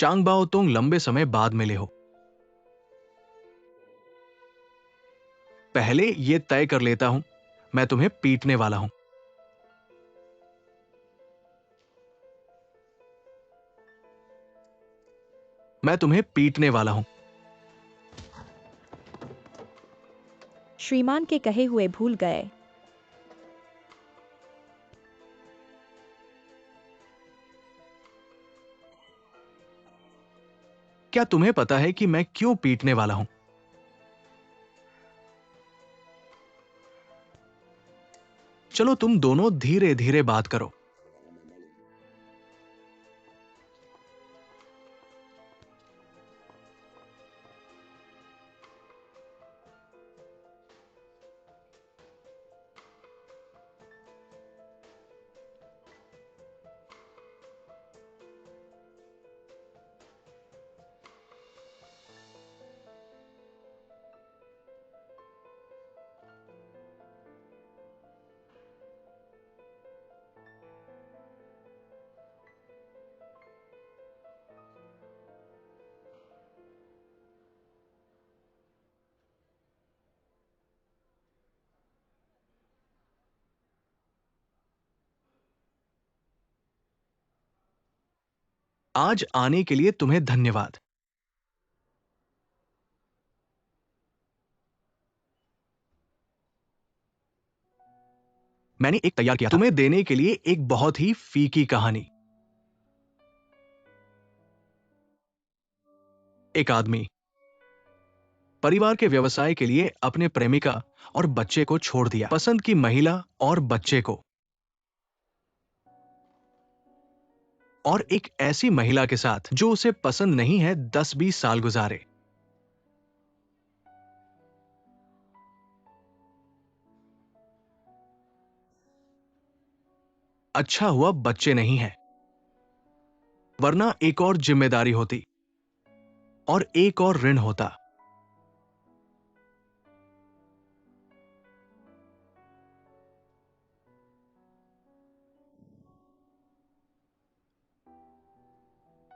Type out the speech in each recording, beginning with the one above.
चांगबाओ तुम लंबे समय बाद मिले हो। पहले ये तय कर लेता हूं, मैं तुम्हें पीटने वाला हूं। मैं तुम्हें पीटने वाला हूं। श्रीमान के कहे हुए भूल गए। क्या तुम्हें पता है कि मैं क्यों पीटने वाला हूं? चलो तुम दोनों धीरे धीरे बात करो। आज आने के लिए तुम्हें धन्यवाद। मैंने एक तैयार किया था तुम्हें देने के लिए, एक बहुत ही फीकी कहानी। एक आदमी परिवार के व्यवसाय के लिए अपने प्रेमिका और बच्चे को छोड़ दिया, पसंद की महिला और बच्चे को, और एक ऐसी महिला के साथ जो उसे पसंद नहीं है 10-20 साल गुजारे। अच्छा हुआ बच्चे नहीं है, वरना एक और जिम्मेदारी होती और एक और ऋण होता।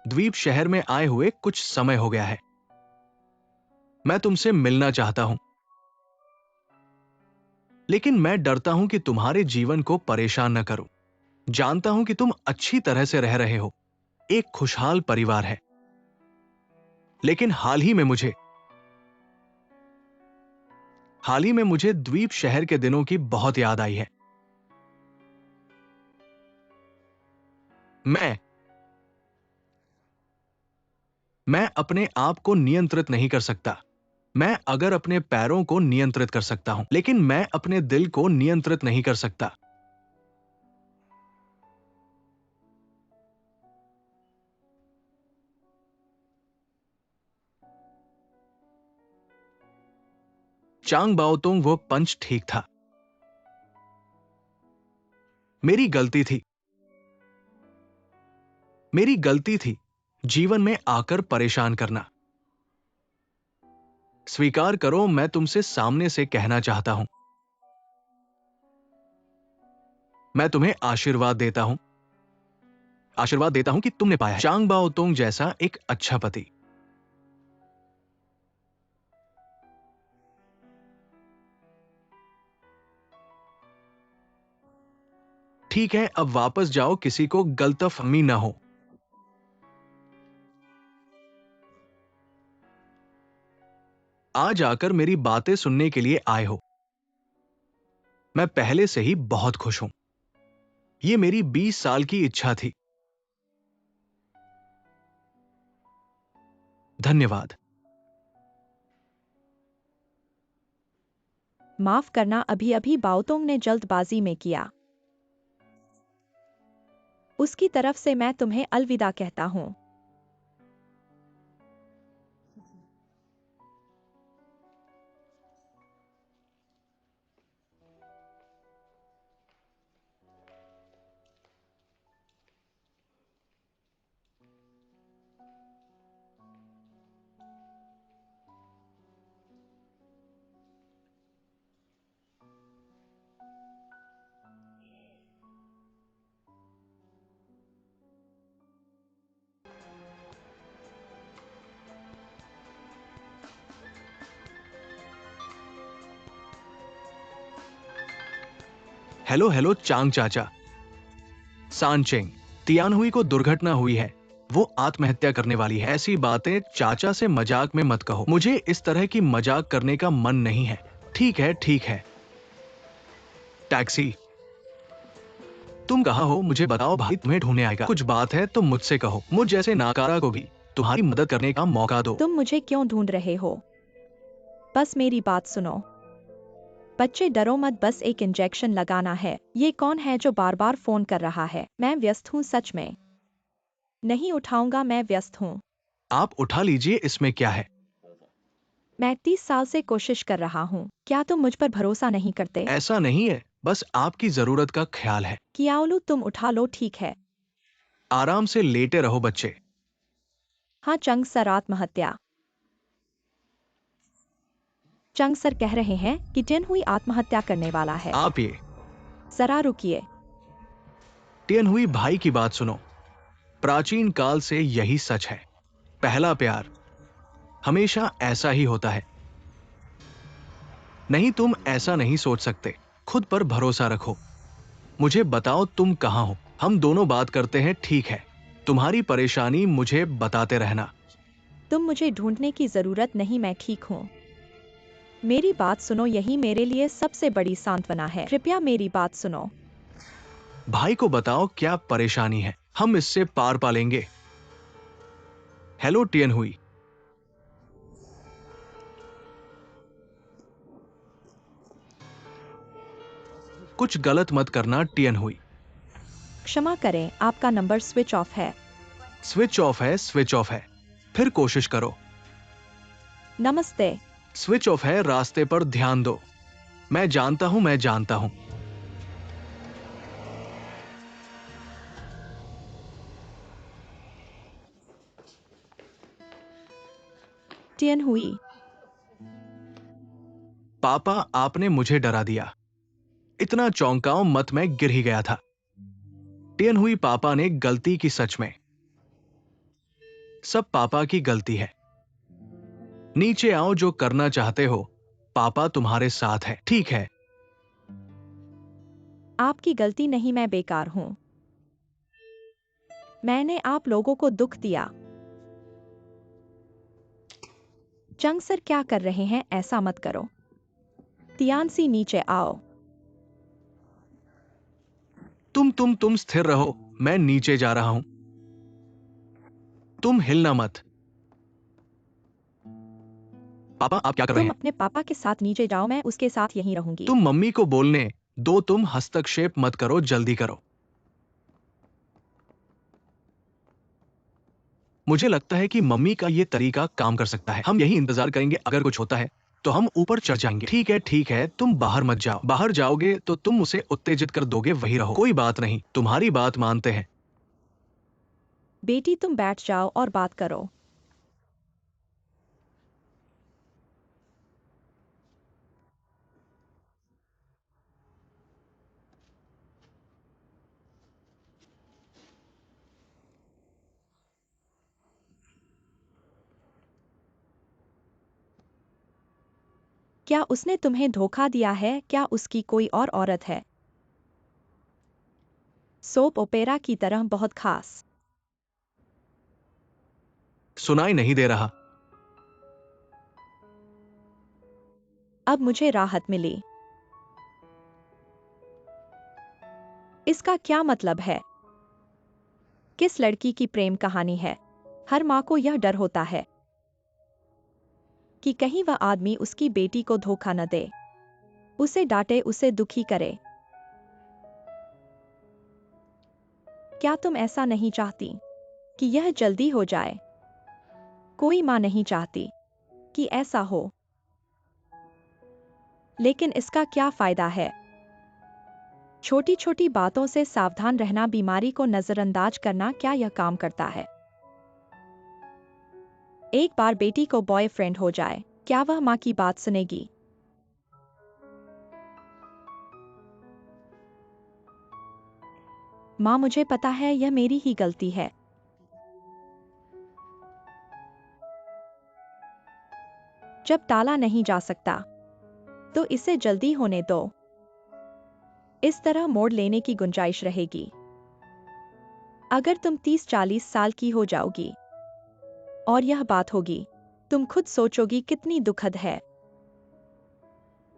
द्वीप शहर में आए हुए कुछ समय हो गया है। मैं तुमसे मिलना चाहता हूं, लेकिन मैं डरता हूं कि तुम्हारे जीवन को परेशान न करूं। जानता हूं कि तुम अच्छी तरह से रह रहे हो, एक खुशहाल परिवार है, लेकिन हाल ही में मुझे द्वीप शहर के दिनों की बहुत याद आई है। मैं मैं अपने आप को नियंत्रित नहीं कर सकता। मैं अगर अपने पैरों को नियंत्रित कर सकता हूं, लेकिन मैं अपने दिल को नियंत्रित नहीं कर सकता। चांग बाओतुंग वो पंच ठीक था। मेरी गलती थी। मेरी गलती थी जीवन में आकर परेशान करना। स्वीकार करो, मैं तुमसे सामने से कहना चाहता हूं। मैं तुम्हें आशीर्वाद देता हूं कि तुमने पाया है चांग बाओतुंग जैसा एक अच्छा पति। ठीक है, अब वापस जाओ, किसी को गलतफहमी ना हो। आज आकर मेरी बातें सुनने के लिए आए हो। मैं पहले से ही बहुत खुश हूं। ये मेरी 20 साल की इच्छा थी। धन्यवाद। माफ करना, अभी अभी बाओतोंग ने जल्दबाजी में किया। उसकी तरफ से मैं तुम्हें अलविदा कहता हूँ। हेलो हेलो चांग चाचा। सांचेंग, तियानहुई को दुर्घटना हुई है, वो आत्महत्या करने वाली है। ऐसी बातें चाचा से मजाक में मत कहो, मुझे इस तरह की मजाक करने का मन नहीं है। ठीक है ठीक है। टैक्सी, तुम कहाँ हो मुझे बताओ, भाई तुम्हें ढूंढने आएगा। कुछ बात है तो मुझसे कहो, मुझ जैसे नाकारा को भी तुम्हारी मदद करने का मौका दो। तुम मुझे क्यों ढूंढ रहे हो? बस मेरी बात सुनो। बच्चे डरो मत, बस एक इंजेक्शन लगाना है। ये कौन है जो बार बार फोन कर रहा है? मैं व्यस्त हूँ, सच में नहीं उठाऊंगा, मैं व्यस्त हूँ। आप उठा लीजिए, इसमें क्या है। मैं 30 साल से कोशिश कर रहा हूँ, क्या तुम मुझ पर भरोसा नहीं करते? ऐसा नहीं है, बस आपकी जरूरत का ख्याल है। कियाओलू, तुम उठा लो, ठीक है। आराम से लेटे रहो बच्चे। हाँ चंग सर, आत्महत्या। चंग सर कह रहे हैं कि टियानहुई आत्महत्या करने वाला है। आप ये जरा रुकिए। टियानहुई भाई की बात सुनो। प्राचीन काल से यही सच है, पहला प्यार हमेशा ऐसा ही होता है। नहीं, तुम ऐसा नहीं सोच सकते, खुद पर भरोसा रखो। मुझे बताओ तुम कहाँ हो, हम दोनों बात करते हैं, ठीक है? तुम्हारी परेशानी मुझे बताते रहना। तुम मुझे ढूंढने की जरूरत नहीं, मैं ठीक हूँ। मेरी बात सुनो, यही मेरे लिए सबसे बड़ी सांत्वना है। कृपया मेरी बात सुनो। भाई को बताओ क्या परेशानी है, हम इससे पार पालेंगे। हेलो टियानहुई। कुछ गलत मत करना टियानहुई। क्षमा करें, आपका नंबर स्विच ऑफ है। स्विच ऑफ है, स्विच ऑफ है, फिर कोशिश करो। नमस्ते। स्विच ऑफ है, रास्ते पर ध्यान दो। मैं जानता हूं, मैं जानता हूं। टियानहुई, पापा, आपने मुझे डरा दिया। इतना चौंकाओ मत, मैं गिर ही गया था। टियानहुई, पापा ने गलती की, सच में सब पापा की गलती है। नीचे आओ, जो करना चाहते हो, पापा तुम्हारे साथ है, ठीक है? आपकी गलती नहीं, मैं बेकार हूँ। मैंने आप लोगों को दुख दिया। चंग सर क्या कर रहे हैं, ऐसा मत करो। तियानसी, नीचे आओ। तुम स्थिर रहो, मैं नीचे जा रहा हूं। तुम हिलना मत। पापा, आप क्या कर रहे तुम हैं? अपने पापा के साथ नीचे जाओ, मैं उसके साथ यहीं रहूंगी। तुम मम्मी को बोलने दो, तुम हस्तक्षेप मत करो, जल्दी करो। मुझे लगता है कि मम्मी का ये तरीका काम कर सकता है। हम यही इंतजार करेंगे, अगर कुछ होता है तो हम ऊपर चढ़ जाएंगे। ठीक है ठीक है, तुम बाहर मत जाओ। बाहर जाओगे तो तुम उसे उत्तेजित कर दोगे, वही रहो। कोई बात नहीं, तुम्हारी बात मानते हैं। बेटी, तुम बैठ जाओ और बात करो। क्या उसने तुम्हें धोखा दिया है? क्या उसकी कोई और औरत है? सोप ओपेरा की तरह बहुत खास। सुनाई नहीं दे रहा। अब मुझे राहत मिली। इसका क्या मतलब है? किस लड़की की प्रेम कहानी है? हर माँ को यह डर होता है कि कहीं वह आदमी उसकी बेटी को धोखा न दे, उसे डांटे, उसे दुखी करे। क्या तुम ऐसा नहीं चाहती कि यह जल्दी हो जाए? कोई माँ नहीं चाहती कि ऐसा हो, लेकिन इसका क्या फायदा है? छोटी छोटी बातों से सावधान रहना, बीमारी को नजरअंदाज करना, क्या यह काम करता है? एक बार बेटी को बॉयफ्रेंड हो जाए, क्या वह माँ की बात सुनेगी? माँ, मुझे पता है यह मेरी ही गलती है। जब टाला नहीं जा सकता तो इसे जल्दी होने दो। इस तरह मोड़ लेने की गुंजाइश रहेगी। अगर तुम 30-40 साल की हो जाओगी और यह बात होगी, तुम खुद सोचोगी कितनी दुखद है।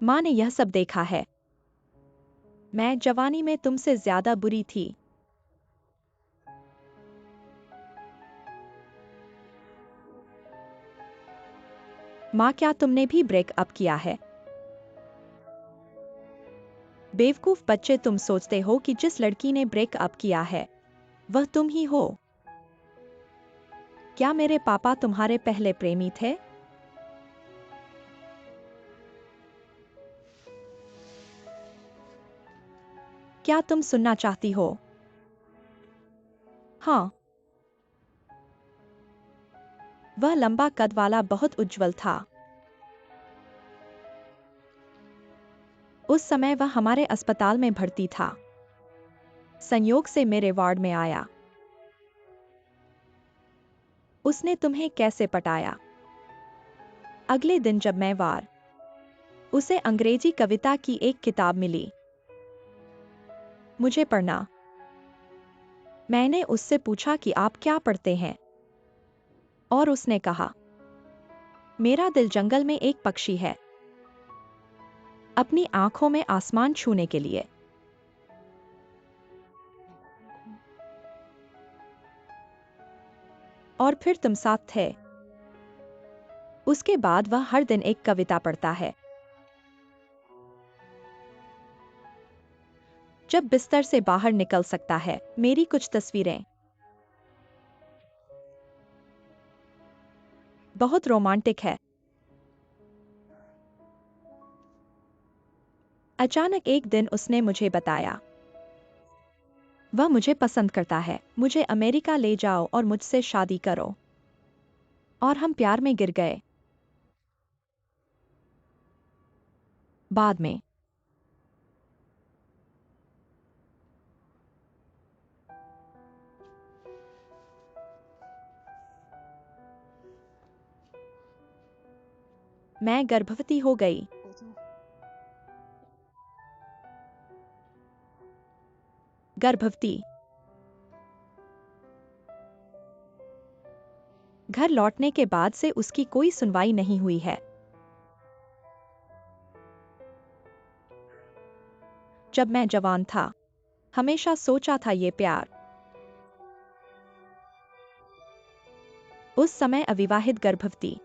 माँ ने यह सब देखा है। मैं जवानी में तुमसे ज्यादा बुरी थी। माँ, क्या तुमने भी ब्रेकअप किया है? बेवकूफ बच्चे, तुम सोचते हो कि जिस लड़की ने ब्रेकअप किया है वह तुम ही हो। क्या मेरे पापा तुम्हारे पहले प्रेमी थे? क्या तुम सुनना चाहती हो? हाँ। वह लंबा कद वाला, बहुत उज्जवल था। उस समय वह हमारे अस्पताल में भर्ती था। संयोग से मेरे वार्ड में आया। उसने तुम्हें कैसे पटाया? अगले दिन जब मैं वार, उसे अंग्रेजी कविता की एक किताब मिली। मुझे पढ़ना। मैंने उससे पूछा कि आप क्या पढ़ते हैं? और उसने कहा, मेरा दिल जंगल में एक पक्षी है, अपनी आंखों में आसमान छूने के लिए। और फिर तुम साथ थे। उसके बाद वह हर दिन एक कविता पढ़ता है। जब बिस्तर से बाहर निकल सकता है। मेरी कुछ तस्वीरें बहुत रोमांटिक है। अचानक एक दिन उसने मुझे बताया, वह मुझे पसंद करता है। मुझे अमेरिका ले जाओ और मुझसे शादी करो। और हम प्यार में गिर गए। बाद में मैं गर्भवती हो गई। गर्भवती। घर लौटने के बाद से उसकी कोई सुनवाई नहीं हुई है। जब मैं जवान था, हमेशा सोचा था ये प्यार। उस समय अविवाहित गर्भवती।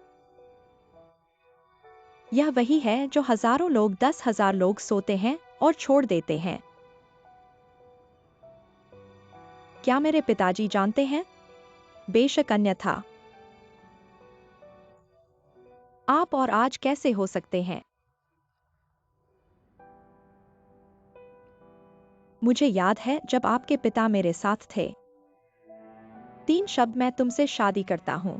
यह वही है जो हजारों लोग, 10,000 लोग सोते हैं और छोड़ देते हैं। क्या मेरे पिताजी जानते हैं? बेशक, अन्यथा आप और आज कैसे हो सकते हैं? मुझे याद है जब आपके पिता मेरे साथ थे। 3 शब्द, मैं तुमसे शादी करता हूं।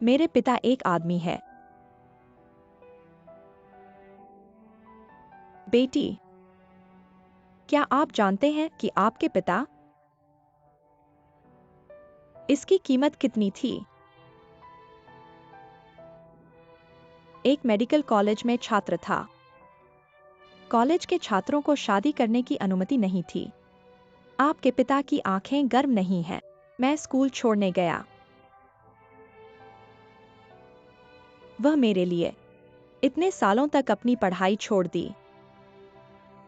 मेरे पिता एक आदमी है। बेटी, क्या आप जानते हैं कि आपके पिता, इसकी कीमत कितनी थी? एक मेडिकल कॉलेज में छात्र था। कॉलेज के छात्रों को शादी करने की अनुमति नहीं थी। आपके पिता की आंखें गर्म नहीं हैं। मैं स्कूल छोड़ने गया। वह मेरे लिए इतने सालों तक अपनी पढ़ाई छोड़ दी।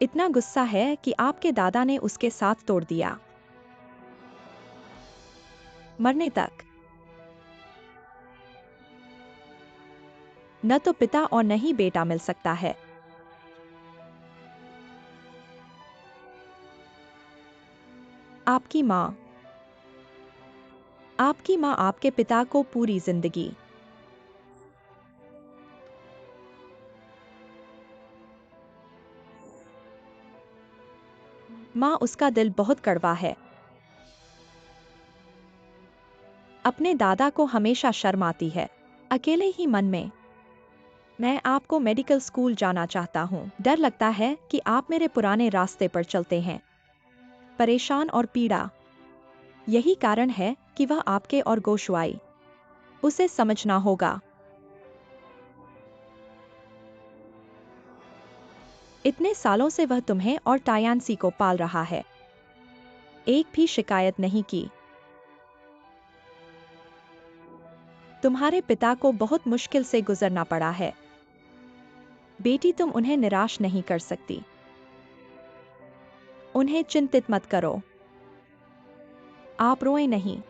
इतना गुस्सा है कि आपके दादा ने उसके साथ तोड़ दिया। मरने तक। न तो पिता और न ही बेटा मिल सकता है। आपकी माँ। आपकी माँ आपके पिता को पूरी जिंदगी। माँ, उसका दिल बहुत कड़वा है। अपने दादा को हमेशा शर्म आती है, अकेले ही मन में। मैं आपको मेडिकल स्कूल जाना चाहता हूँ। डर लगता है कि आप मेरे पुराने रास्ते पर चलते हैं। परेशान और पीड़ा। यही कारण है कि वह आपके और गोशवाई उसे समझना होगा। इतने सालों से वह तुम्हें और टायांसी को पाल रहा है, एक भी शिकायत नहीं की। तुम्हारे पिता को बहुत मुश्किल से गुजरना पड़ा है। बेटी, तुम उन्हें निराश नहीं कर सकती। उन्हें चिंतित मत करो। आप रोएं नहीं।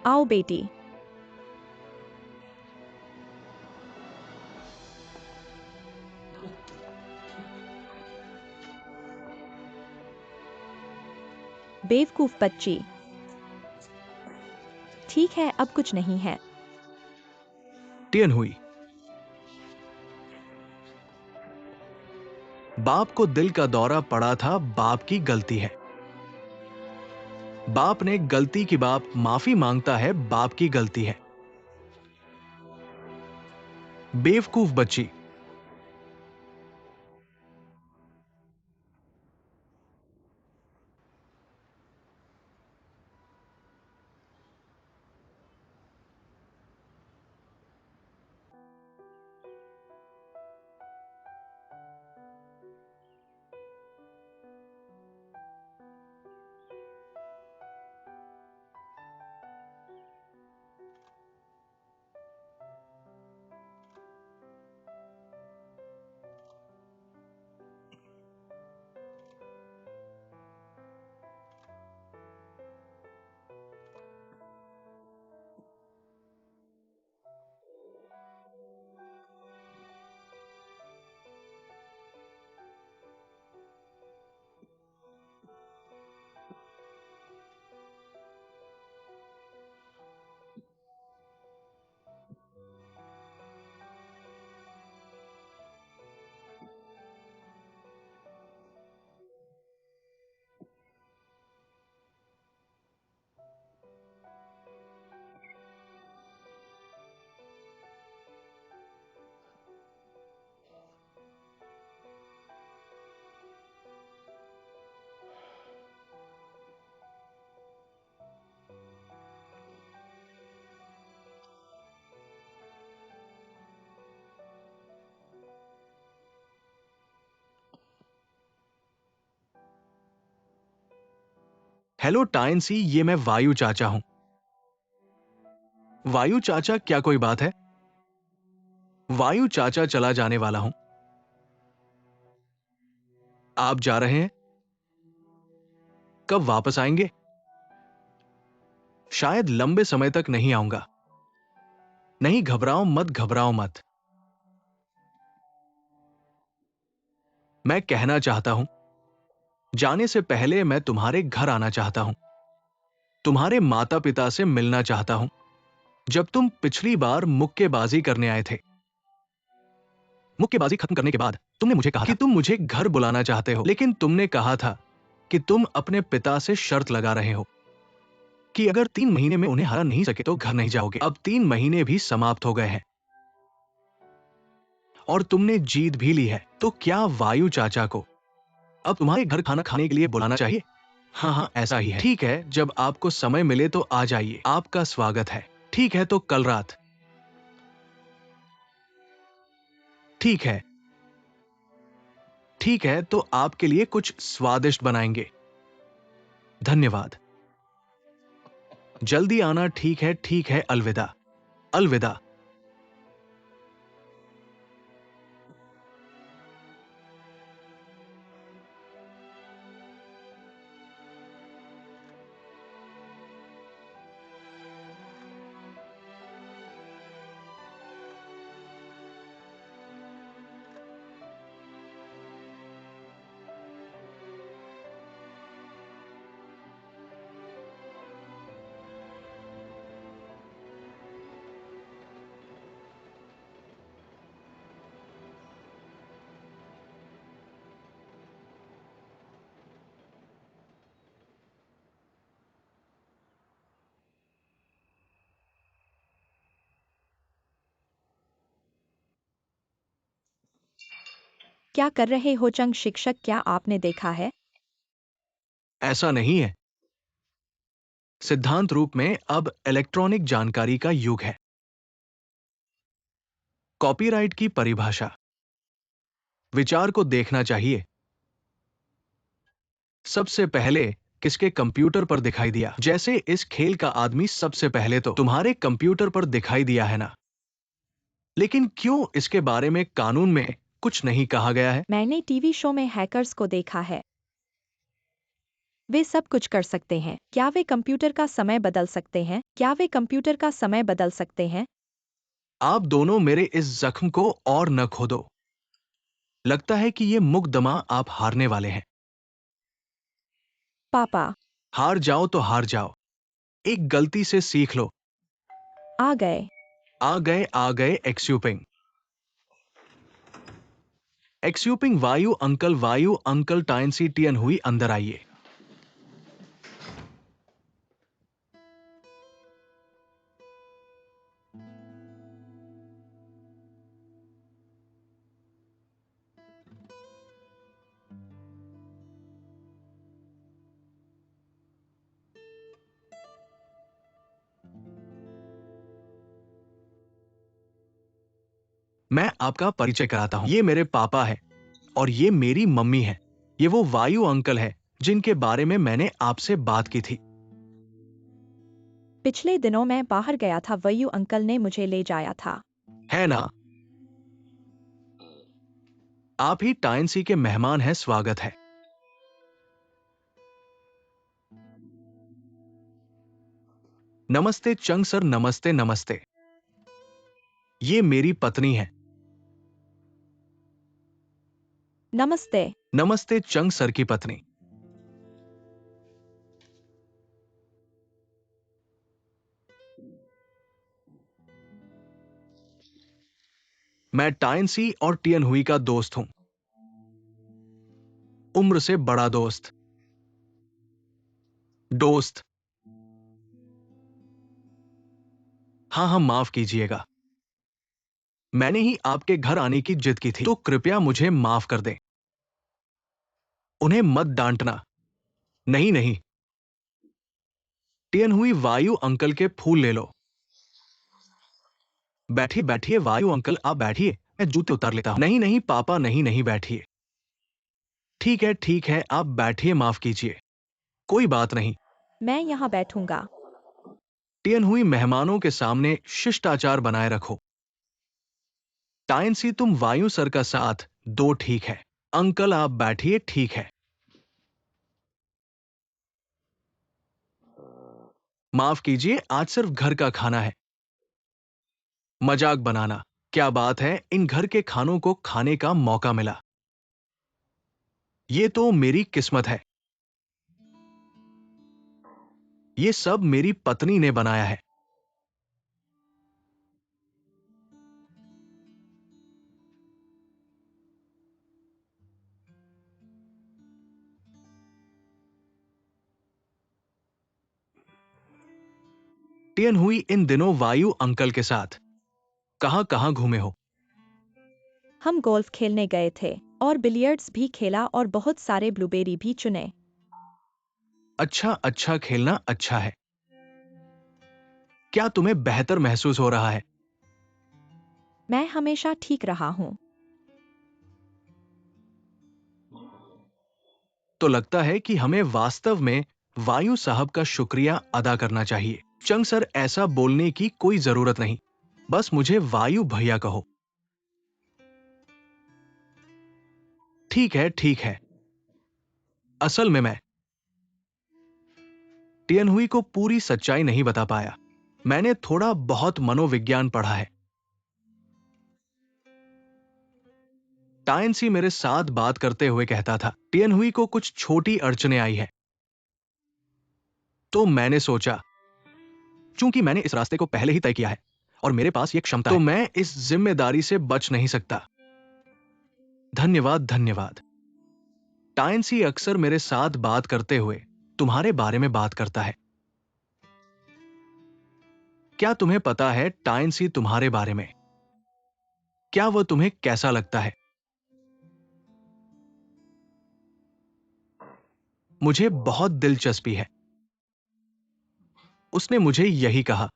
आओ बेटी। बेवकूफ बच्ची। ठीक है, अब कुछ नहीं है। टियन हुई। बाप को दिल का दौरा पड़ा था, बाप की गलती है। बाप ने गलती की, बाप माफी मांगता है, बाप की गलती है। बेवकूफ बच्ची। हेलो टाइंसी, ये मैं वायु चाचा हूं। वायु चाचा, क्या कोई बात है? वायु चाचा, चला जाने वाला हूं। आप जा रहे हैं? कब वापस आएंगे? शायद लंबे समय तक नहीं आऊंगा। नहीं, घबराओ मत, घबराओ मत। मैं कहना चाहता हूं, जाने से पहले मैं तुम्हारे घर आना चाहता हूं। तुम्हारे माता पिता से मिलना चाहता हूं। जब तुम पिछली बार मुक्केबाजी करने आए थे, मुक्केबाजी खत्म करने के बाद तुमने मुझे कहा कि तुम मुझे घर बुलाना चाहते हो, लेकिन तुमने कहा था कि तुम अपने पिता से शर्त लगा रहे हो कि अगर 3 महीने में उन्हें हरा नहीं सके तो घर नहीं जाओगे। अब 3 महीने भी समाप्त हो गए हैं और तुमने जीत भी ली है। तो क्या वायु चाचा को अब तुम्हारे घर खाना खाने के लिए बुलाना चाहिए? हाँ हाँ, ऐसा ही है। ठीक है, जब आपको समय मिले तो आ जाइए, आपका स्वागत है। ठीक है, तो कल रात। ठीक है। ठीक है, तो आपके लिए कुछ स्वादिष्ट बनाएंगे। धन्यवाद। जल्दी आना। ठीक है, ठीक है, अलविदा। अलविदा। क्या कर रहे हो चंग शिक्षक, क्या आपने देखा है? ऐसा नहीं है। सिद्धांत रूप में अब इलेक्ट्रॉनिक जानकारी का युग है। कॉपीराइट की परिभाषा। विचार को देखना चाहिए। सबसे पहले किसके कंप्यूटर पर दिखाई दिया? जैसे इस खेल का आदमी सबसे पहले तो तुम्हारे कंप्यूटर पर दिखाई दिया है ना? लेकिन क्यों इसके बारे में कानून में कुछ नहीं कहा गया है? मैंने टीवी शो में हैकर्स को देखा है। वे सब कुछ कर सकते हैं। क्या वे कंप्यूटर का समय बदल सकते हैं? क्या वे कंप्यूटर का समय बदल सकते हैं? आप दोनों मेरे इस जख्म को और न खोदो। लगता है कि ये मुकदमा आप हारने वाले हैं। पापा, हार जाओ तो हार जाओ। एक गलती से सीख लो। आ गए। आ गए एक्स्यूपिंग। एक्स्यूपिंग वायु अंकल टाइनसी टियन हुई अंदर आइए। मैं आपका परिचय कराता हूं। ये मेरे पापा है और ये मेरी मम्मी है। ये वो वायु अंकल है जिनके बारे में मैंने आपसे बात की थी। पिछले दिनों मैं बाहर गया था, वयू अंकल ने मुझे ले जाया था। है ना? आप ही टाइनसी के मेहमान हैं, स्वागत है। नमस्ते चंग सर, नमस्ते नमस्ते। ये मेरी पत्नी है। नमस्ते। नमस्ते चंग सर की पत्नी। मैं टाइनसी और टियन हुई का दोस्त हूं। उम्र से बड़ा दोस्त। दोस्त। हाँ हाँ, माफ कीजिएगा। मैंने ही आपके घर आने की जिद की थी, तो कृपया मुझे माफ कर दें। उन्हें मत डांटना। नहीं नहीं। टियन हुई, वायु अंकल के फूल ले लो। बैठिए बैठिए वायु अंकल, आप बैठिए, मैं जूते उतार लेता हूं। नहीं नहीं पापा, नहीं नहीं, बैठिए। ठीक है, आप बैठिए, माफ कीजिए। कोई बात नहीं। मैं यहाँ बैठूंगा। टियन हुई, मेहमानों के सामने शिष्टाचार बनाए रखो। टाइनसी, तुम वायु सर का साथ दो, ठीक है। अंकल आप बैठिए, ठीक है। माफ कीजिए, आज सिर्फ घर का खाना है। मजाक बनाना। क्या बात है, इन घर के खानों को खाने का मौका मिला। ये तो मेरी किस्मत है। ये सब मेरी पत्नी ने बनाया है। टियन हुई, इन दिनों वायु अंकल के साथ कहां कहां घूमे हो? हम गोल्फ खेलने गए थे और बिलियर्ड्स भी खेला और बहुत सारे ब्लूबेरी भी चुने। अच्छा अच्छा, खेलना अच्छा है। क्या तुम्हें बेहतर महसूस हो रहा है? मैं हमेशा ठीक रहा हूँ। तो लगता है कि हमें वास्तव में वायु साहब का शुक्रिया अदा करना चाहिए। चंग सर, ऐसा बोलने की कोई जरूरत नहीं। बस मुझे वायु भैया कहो। ठीक है। असल में मैं टियन हुई को पूरी सच्चाई नहीं बता पाया। मैंने थोड़ा बहुत मनोविज्ञान पढ़ा है। टाइनसी मेरे साथ बात करते हुए कहता था, टियन हुई को कुछ छोटी अड़चने आई है। तो मैंने सोचा, चूंकि मैंने इस रास्ते को पहले ही तय किया है और मेरे पास यह क्षमता है, तो मैं इस जिम्मेदारी से बच नहीं सकता। धन्यवाद धन्यवाद। टाइनसी अक्सर मेरे साथ बात करते हुए तुम्हारे बारे में बात करता है। क्या तुम्हें पता है टाइनसी तुम्हारे बारे में? क्या वह तुम्हें कैसा लगता है? मुझे बहुत दिलचस्पी है। उसने मुझे यही कहा।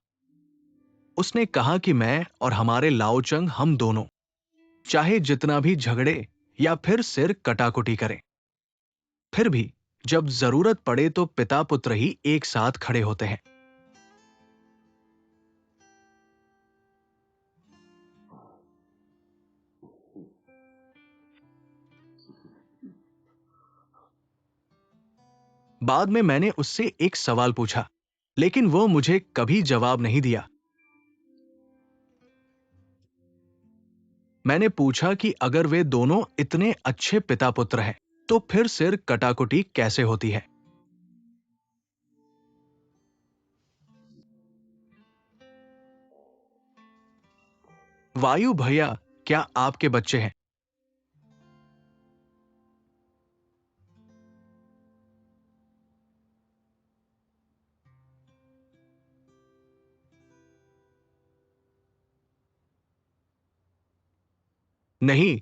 उसने कहा कि मैं और हमारे लाओचंग, हम दोनों, चाहे जितना भी झगड़े या फिर सिर कटाकुटी करें, फिर भी जब जरूरत पड़े तो पिता पुत्र ही एक साथ खड़े होते हैं। बाद में मैंने उससे एक सवाल पूछा, लेकिन वो मुझे कभी जवाब नहीं दिया। मैंने पूछा कि अगर वे दोनों इतने अच्छे पिता पुत्र हैं, तो फिर सिर कटाकुटी कैसे होती है? वायु भैया, क्या आपके बच्चे हैं? नहीं।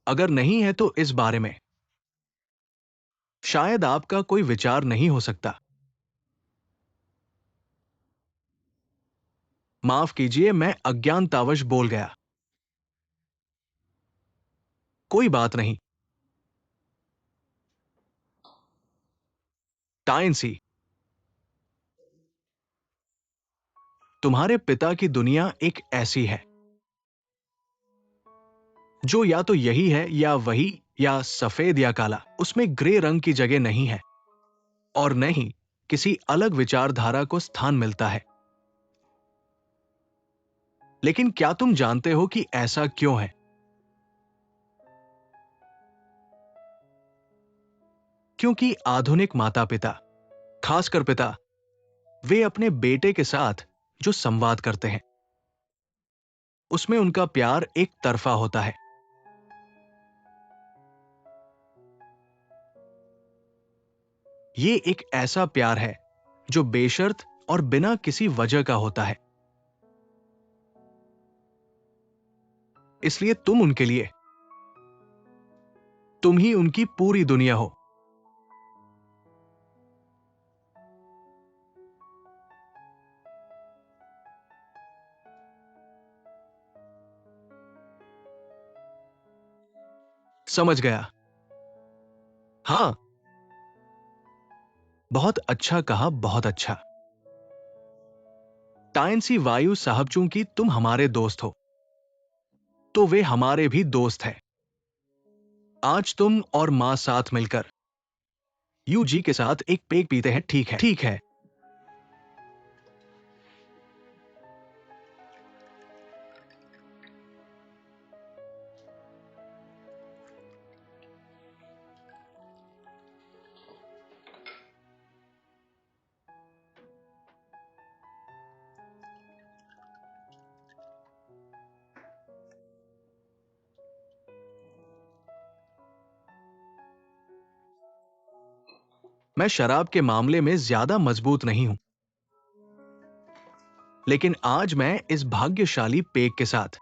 अगर नहीं है तो इस बारे में शायद आपका कोई विचार नहीं हो सकता। माफ कीजिए, मैं अज्ञानतावश बोल गया। कोई बात नहीं। टाइनसी, तुम्हारे पिता की दुनिया एक ऐसी है जो या तो यही है या वही, या सफेद या काला। उसमें ग्रे रंग की जगह नहीं है, और न ही किसी अलग विचारधारा को स्थान मिलता है। लेकिन क्या तुम जानते हो कि ऐसा क्यों है? क्योंकि आधुनिक माता पिता, खासकर पिता, वे अपने बेटे के साथ जो संवाद करते हैं, उसमें उनका प्यार एक तरफा होता है। ये एक ऐसा प्यार है जो बेशर्त और बिना किसी वजह का होता है। इसलिए तुम उनके लिए, तुम ही उनकी पूरी दुनिया हो। समझ गया। हां, बहुत अच्छा कहा, बहुत अच्छा। टाइनसी वायु साहब, चूंकि तुम हमारे दोस्त हो, तो वे हमारे भी दोस्त हैं। आज तुम और मां साथ मिलकर यूजी के साथ एक पेग पीते हैं, ठीक है? ठीक है। मैं शराब के मामले में ज्यादा मजबूत नहीं हूं, लेकिन आज मैं इस भाग्यशाली पेग के साथ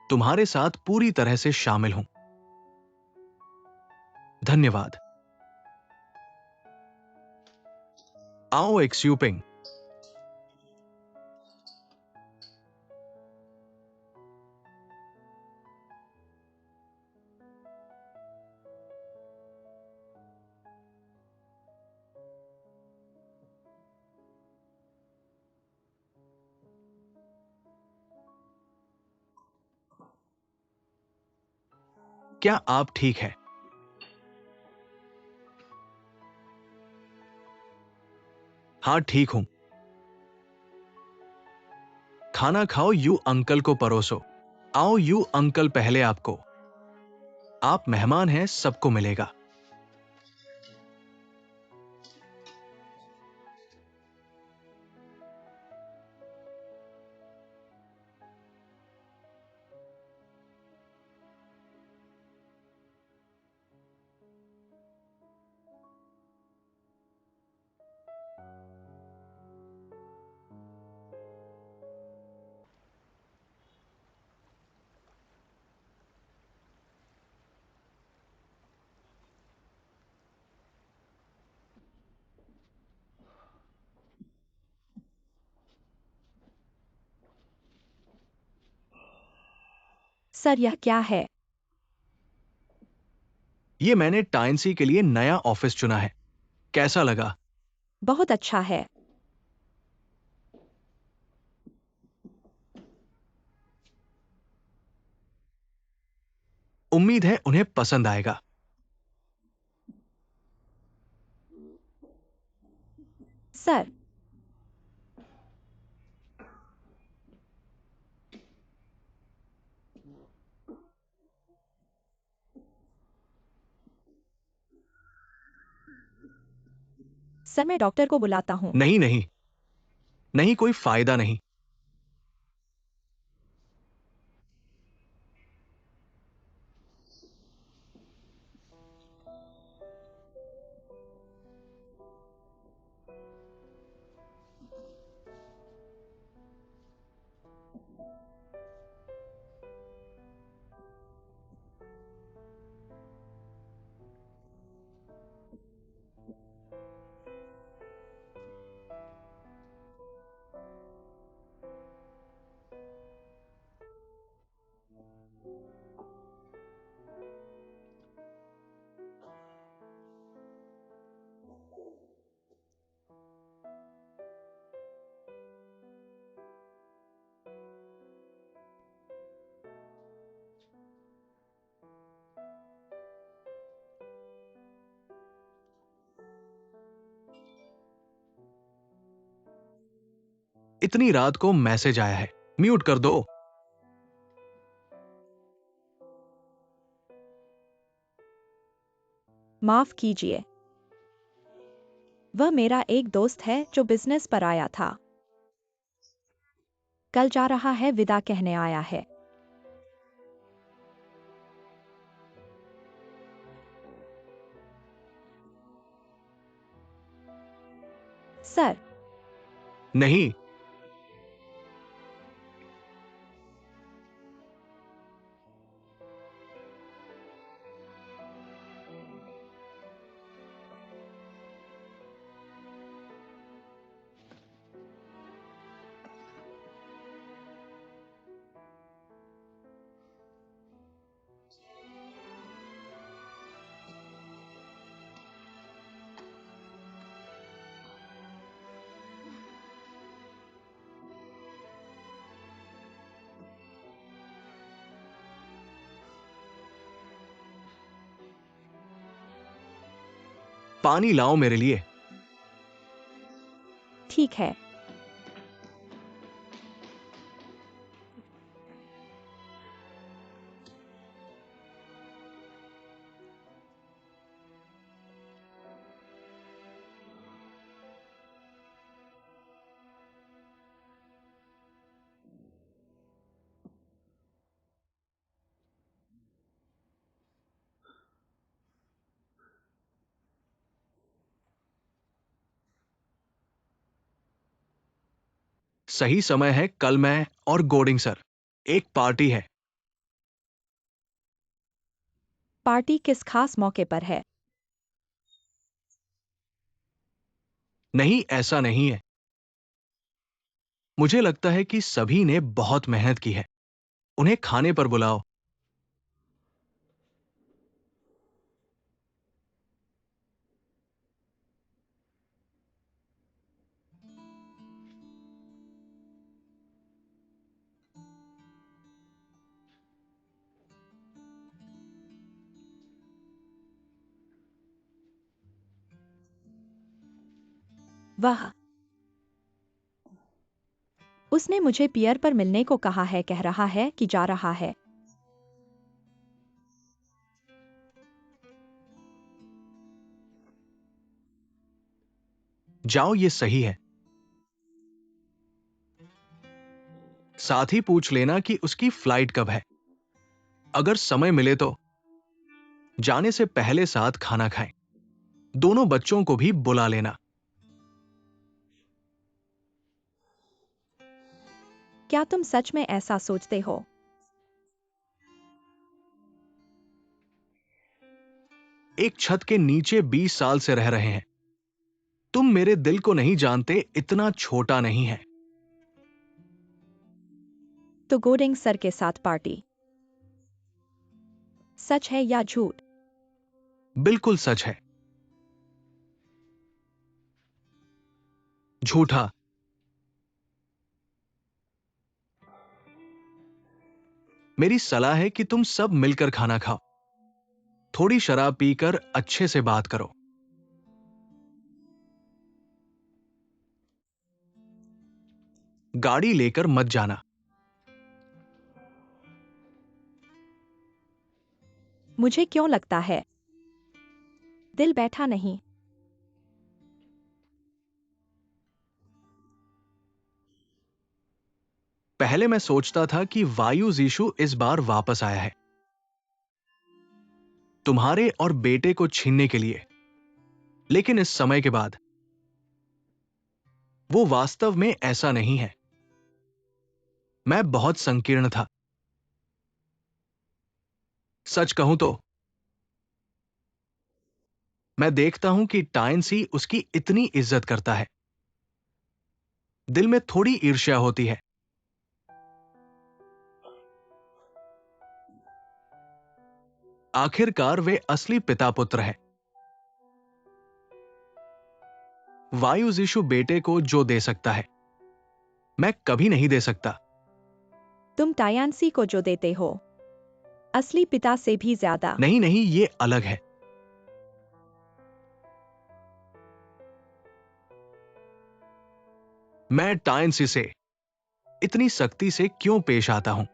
तुम्हारे साथ पूरी तरह से शामिल हूं। धन्यवाद। आओ एक्सयूपिंग। क्या आप ठीक है? हाँ, ठीक हूं। खाना खाओ, यू अंकल को परोसो। आओ यू अंकल, पहले आपको। आप मेहमान हैं, सबको मिलेगा। सर यह क्या है? ये मैंने टाइनसी के लिए नया ऑफिस चुना है। कैसा लगा? बहुत अच्छा है। उम्मीद है उन्हें पसंद आएगा। सर, सर मैं डॉक्टर को बुलाता हूँ। नहीं नहीं, नहीं कोई फायदा नहीं। इतनी रात को मैसेज आया है, म्यूट कर दो। माफ कीजिए। वह मेरा एक दोस्त है जो बिजनेस पर आया था। कल जा रहा है, विदा कहने आया है। सर, नहीं, पानी लाओ मेरे लिए। ठीक है। सही समय है, कल मैं और गोडिंग सर, एक पार्टी है। पार्टी किस खास मौके पर है? नहीं, ऐसा नहीं है। मुझे लगता है कि सभी ने बहुत मेहनत की है। उन्हें खाने पर बुलाओ। वह उसने मुझे पियर पर मिलने को कहा है, कह रहा है कि जा रहा है। जाओ, ये सही है। साथ ही पूछ लेना कि उसकी फ्लाइट कब है। अगर समय मिले तो जाने से पहले साथ खाना खाएं। दोनों बच्चों को भी बुला लेना। क्या तुम सच में ऐसा सोचते हो? एक छत के नीचे 20 साल से रह रहे हैं। तुम मेरे दिल को नहीं जानते, इतना छोटा नहीं है। तो गोडिंग सर के साथ पार्टी। सच है या झूठ? बिल्कुल सच है। झूठा। मेरी सलाह है कि तुम सब मिलकर खाना खाओ, थोड़ी शराब पीकर अच्छे से बात करो। गाड़ी लेकर मत जाना। मुझे क्यों लगता है दिल बैठा नहीं? पहले मैं सोचता था कि वायु जीशु इस बार वापस आया है, तुम्हारे और बेटे को छीनने के लिए। लेकिन इस समय के बाद वो वास्तव में ऐसा नहीं है। मैं बहुत संकीर्ण था। सच कहूं तो मैं देखता हूं कि टाइनसी उसकी इतनी इज्जत करता है। दिल में थोड़ी ईर्ष्या होती है। आखिरकार वे असली पिता पुत्र है। वायु जीशु बेटे को जो दे सकता है, मैं कभी नहीं दे सकता। तुम टायांसी को जो देते हो, असली पिता से भी ज्यादा। नहीं नहीं, ये अलग है। मैं टाइनसी से इतनी सख्ती से क्यों पेश आता हूं,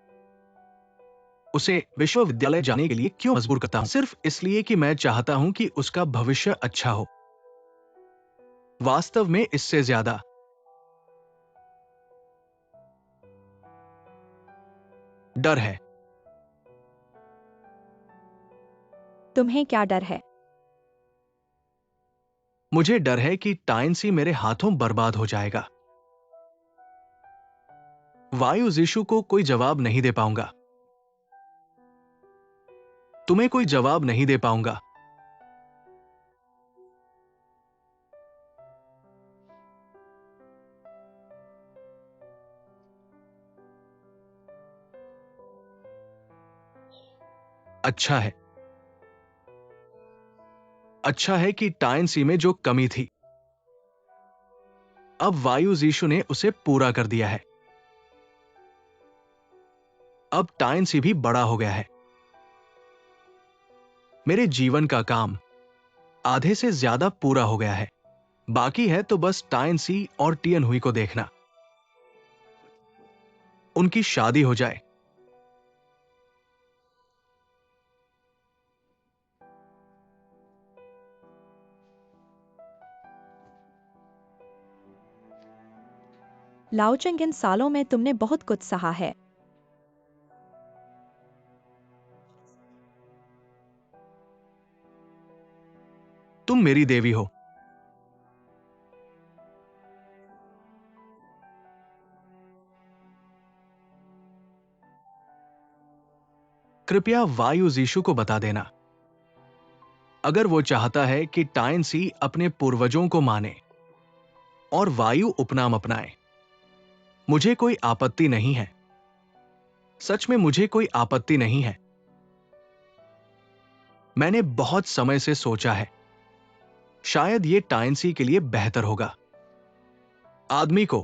उसे विश्वविद्यालय जाने के लिए क्यों मजबूर करता हूं? सिर्फ इसलिए कि मैं चाहता हूं कि उसका भविष्य अच्छा हो। वास्तव में इससे ज्यादा डर है। तुम्हें क्या डर है? मुझे डर है कि टाइनसी मेरे हाथों बर्बाद हो जाएगा। वायु जीशु को कोई जवाब नहीं दे पाऊंगा, तुम्हें कोई जवाब नहीं दे पाऊंगा। अच्छा है। अच्छा है कि टाइनसी में जो कमी थी, अब वायु जीशु ने उसे पूरा कर दिया है। अब टाइनसी भी बड़ा हो गया है। मेरे जीवन का काम आधे से ज्यादा पूरा हो गया है। बाकी है तो बस टाइनसी और टियन हुई को देखना, उनकी शादी हो जाए। लाओचंग, इन सालों में तुमने बहुत कुछ सहा है। तुम मेरी देवी हो। कृपया वायु जीशु को बता देना, अगर वो चाहता है कि टाइनसी अपने पूर्वजों को माने और वायु उपनाम अपनाए, मुझे कोई आपत्ति नहीं है। सच में मुझे कोई आपत्ति नहीं है। मैंने बहुत समय से सोचा है, शायद ये टाइनसी के लिए बेहतर होगा। आदमी को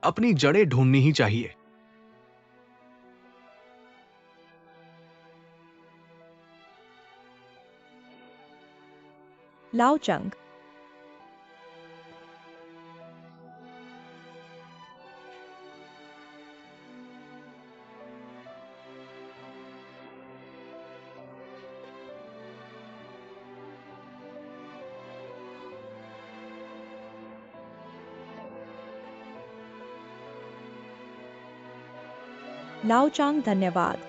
अपनी जड़ें ढूंढनी ही चाहिए। लाओचंग, लाओचांग, धन्यवाद।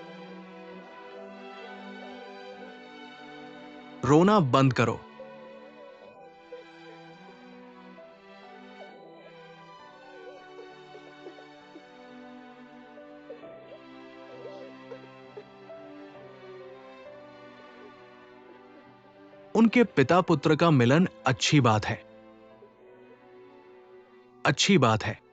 रोना बंद करो। उनके पिता पुत्र का मिलन अच्छी बात है, अच्छी बात है।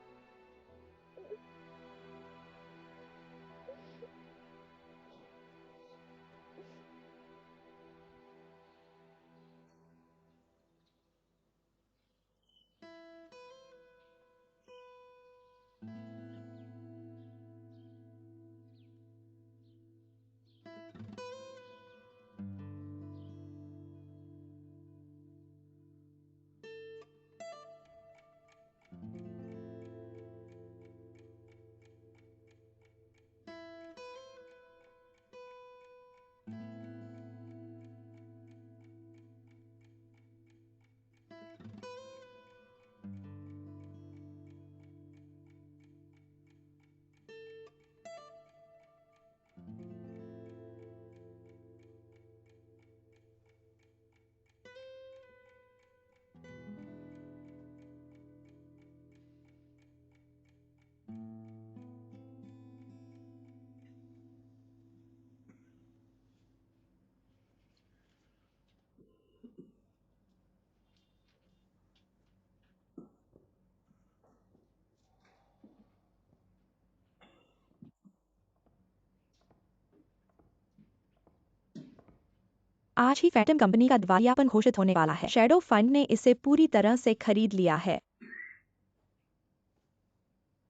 आज ही फैंटम कंपनी का दिवालियापन घोषित होने वाला है। शैडो फंड ने इसे पूरी तरह से खरीद लिया है।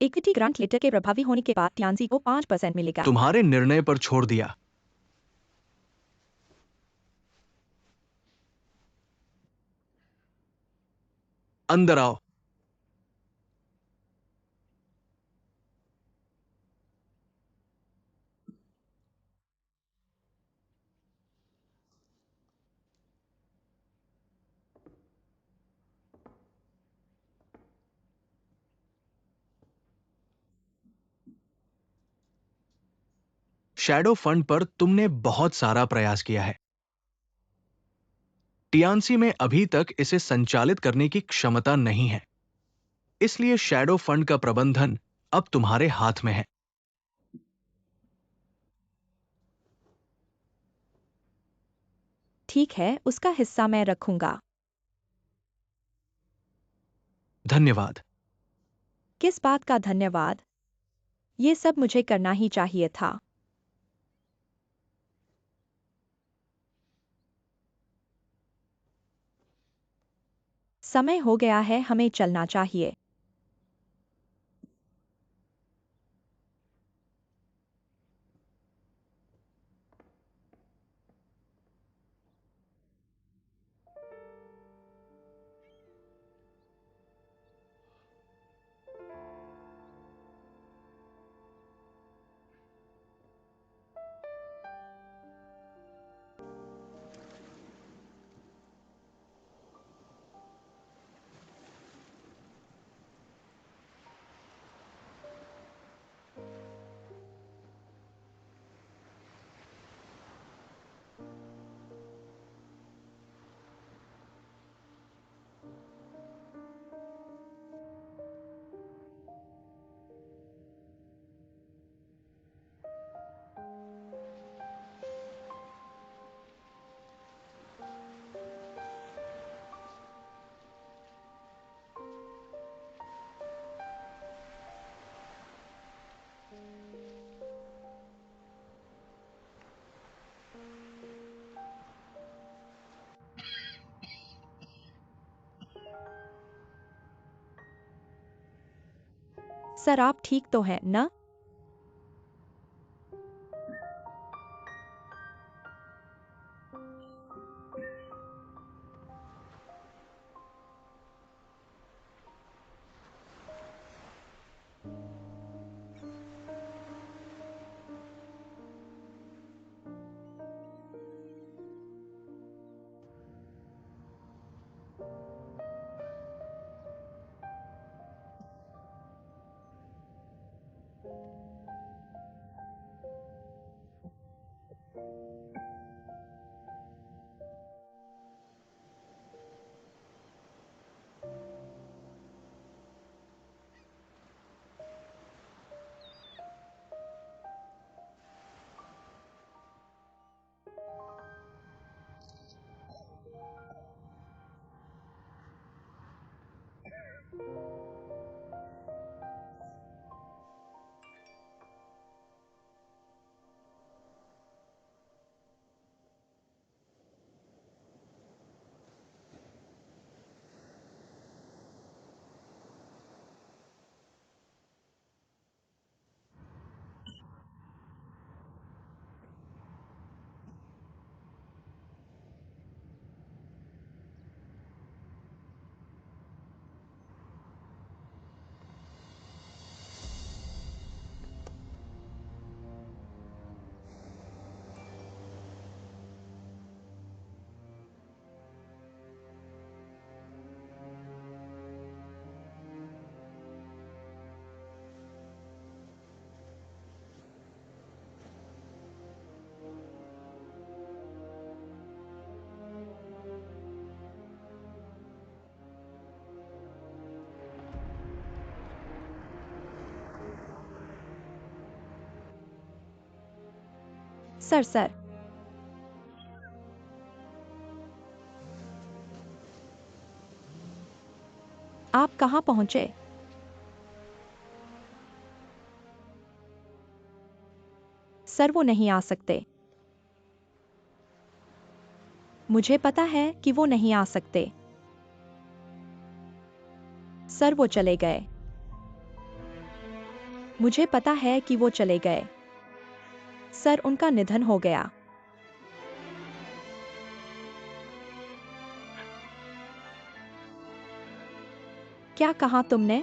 इक्विटी ग्रांट लेटर के प्रभावी होने के बाद टियान्सी को 5% मिलेगा। तुम्हारे निर्णय पर छोड़ दिया। अंदर आओ। शैडो फंड पर तुमने बहुत सारा प्रयास किया है। टियान्सी में अभी तक इसे संचालित करने की क्षमता नहीं है, इसलिए शैडो फंड का प्रबंधन अब तुम्हारे हाथ में है। ठीक है, उसका हिस्सा मैं रखूंगा। धन्यवाद। किस बात का धन्यवाद? ये सब मुझे करना ही चाहिए था। समय हो गया है, हमें चलना चाहिए। सर, आप ठीक तो हैं ना? सर, आप कहाँ पहुँचे? सर, वो नहीं आ सकते। मुझे पता है कि वो नहीं आ सकते। सर, वो चले गए। मुझे पता है कि वो चले गए। सर, उनका निधन हो गया। क्या कहा तुमने?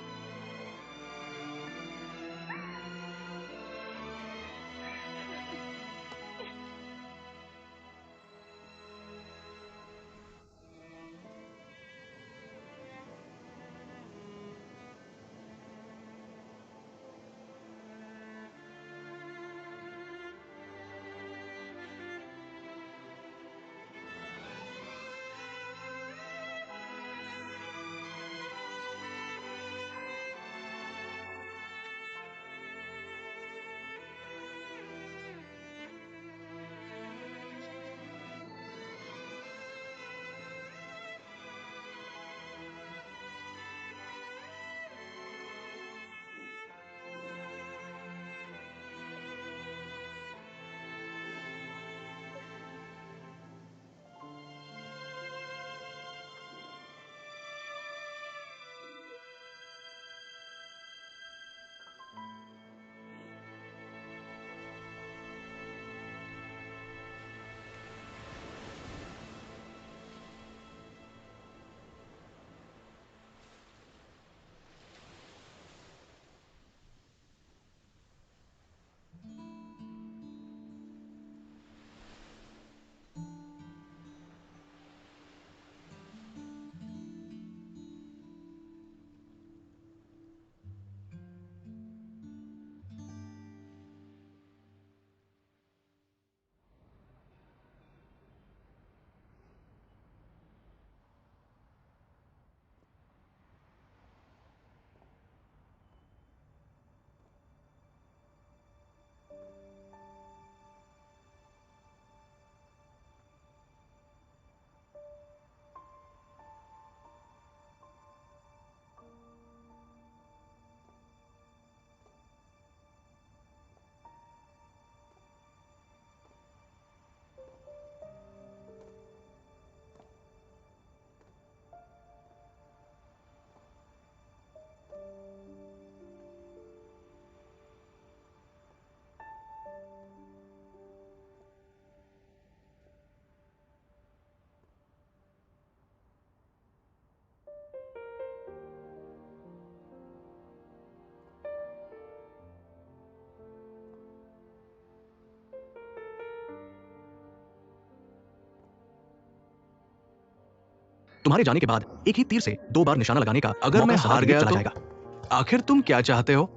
तुम्हारे जाने के बाद एक ही तीर से 2 बार निशाना लगाने का अगर मैं हार गया चला तो जाएगा। आखिर तुम क्या चाहते हो?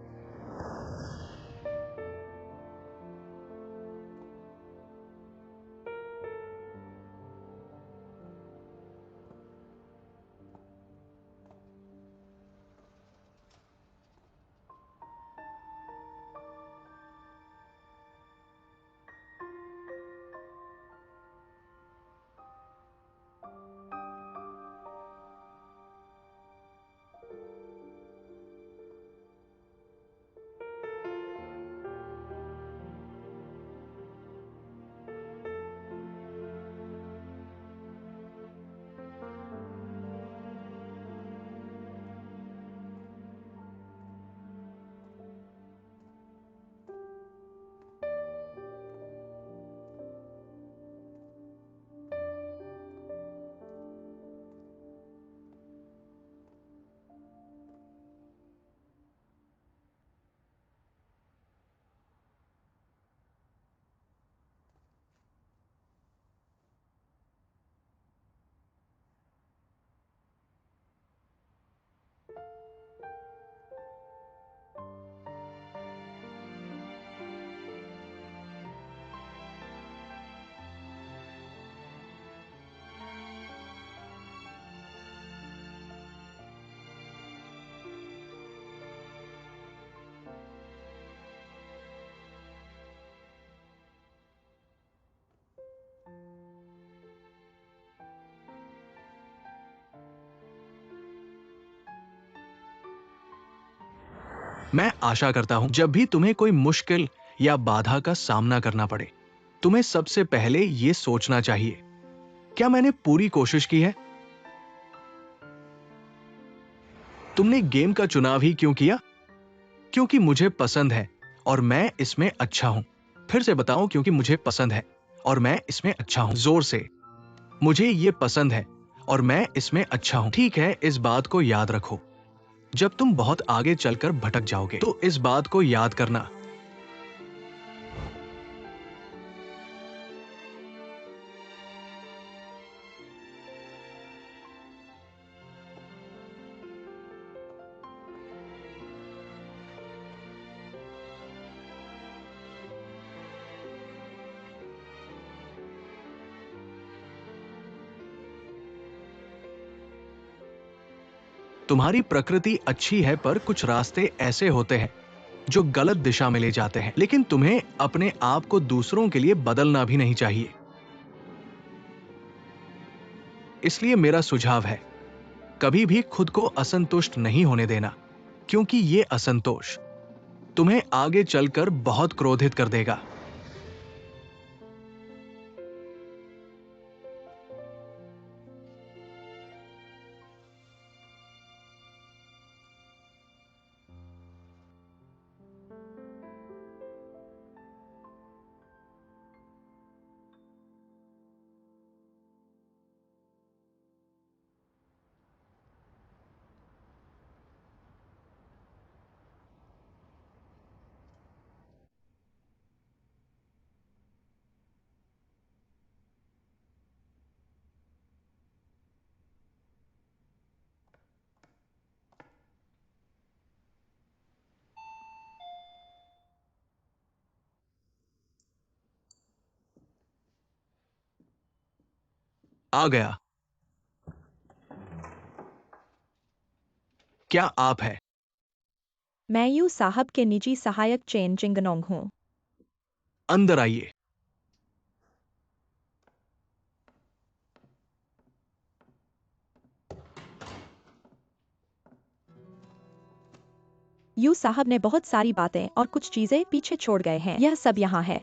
मैं आशा करता हूं जब भी तुम्हें कोई मुश्किल या बाधा का सामना करना पड़े, तुम्हें सबसे पहले यह सोचना चाहिए क्या मैंने पूरी कोशिश की है? तुमने गेम का चुनाव ही क्यों किया? क्योंकि मुझे पसंद है और मैं इसमें अच्छा हूं। फिर से बताओ, क्योंकि मुझे पसंद है और मैं इसमें अच्छा हूं। जोर से। मुझे ये पसंद है और मैं इसमें अच्छा हूं। ठीक है, इस बात को याद रखो। जब तुम बहुत आगे चलकर भटक जाओगे तो इस बात को याद करना। तुम्हारी प्रकृति अच्छी है, पर कुछ रास्ते ऐसे होते हैं जो गलत दिशा में ले जाते हैं। लेकिन तुम्हें अपने आप को दूसरों के लिए बदलना भी नहीं चाहिए। इसलिए मेरा सुझाव है, कभी भी खुद को असंतुष्ट नहीं होने देना, क्योंकि ये असंतोष तुम्हें आगे चलकर बहुत क्रोधित कर देगा। आ गया। क्या आप है? मैं यू साहब के निजी सहायक चेन चिंगनोंग हूँ। अंदर आइए। यू साहब ने बहुत सारी बातें और कुछ चीजें पीछे छोड़ गए हैं। यह सब यहाँ है।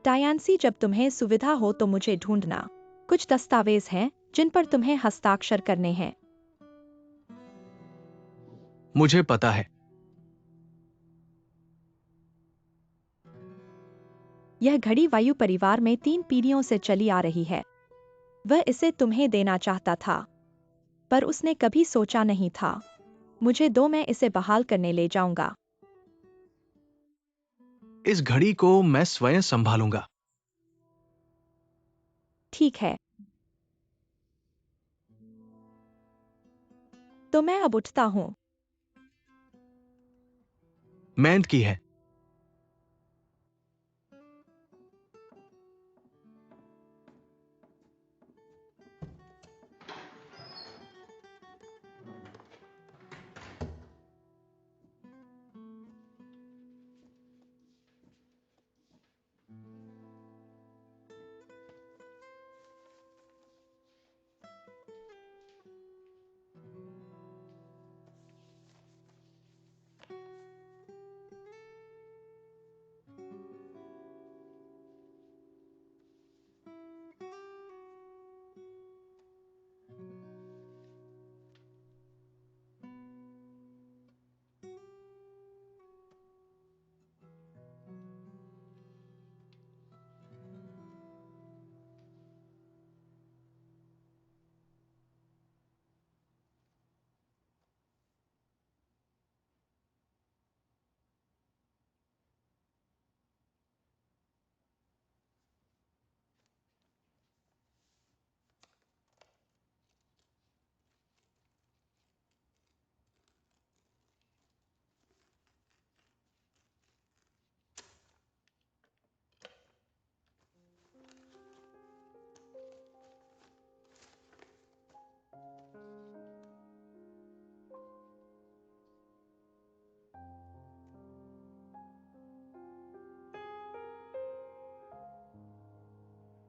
डायांसी, जब तुम्हें सुविधा हो तो मुझे ढूंढना। कुछ दस्तावेज हैं जिन पर तुम्हें हस्ताक्षर करने हैं। मुझे पता है। यह घड़ी वायु परिवार में 3 पीढ़ियों से चली आ रही है। वह इसे तुम्हें देना चाहता था, पर उसने कभी सोचा नहीं था। मुझे दो, मैं इसे बहाल करने ले जाऊंगा। इस घड़ी को मैं स्वयं संभालूंगा। ठीक है, तो मैं अब उठता हूँ। मेहनत की है।